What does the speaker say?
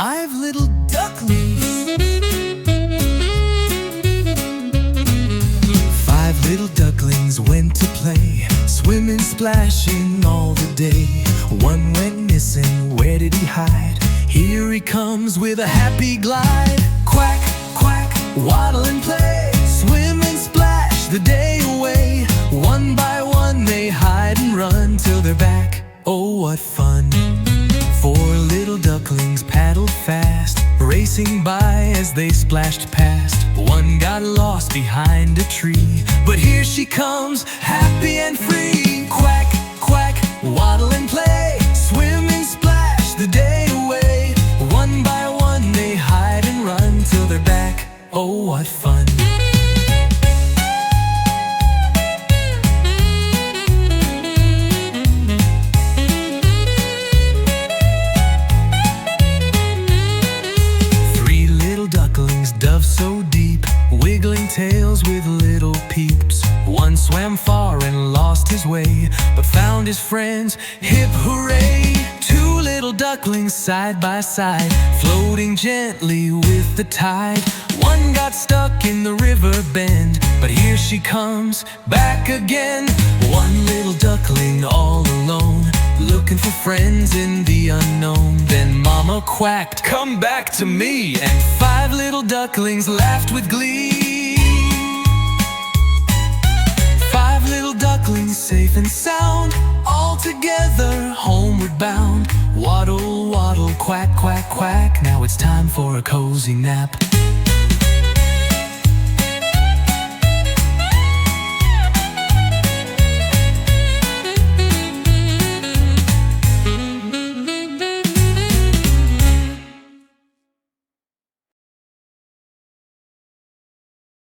I've little ducklings. 5 little ducklings went to play, swimming, splashing all the day. One went missing, where did he hide? Here he comes with a happy glide. Quack, quack, waddle and play, swim and splash the day away. One by one they hide and run till they're back. Oh, what fun! 4 little ducklings paddled fast, racing by as they splashed past. One got lost behind a tree, but here she comes, happy and free. Quack, quack, waddle and play, swim and splash the day away. One by one they hide and run till they're back. Oh, what fun! 3 little ducklings dove so deep, wiggling tails with little peeps. One swam far and lost his way, but found his friends, hip hooray! 2 little ducklings side by side, floating gently with the tide. One got stuck in the river bend, but here she comes back again. 1 little duckling all alone, looking for friends in the unknown. Then Mama quacked, "Come back to me!" And 5 little ducklings laughed with glee. 5 little ducklings safe and sound, all together homeward bound. Waddle, waddle, quack, quack, quack, now it's time for a cozy nap.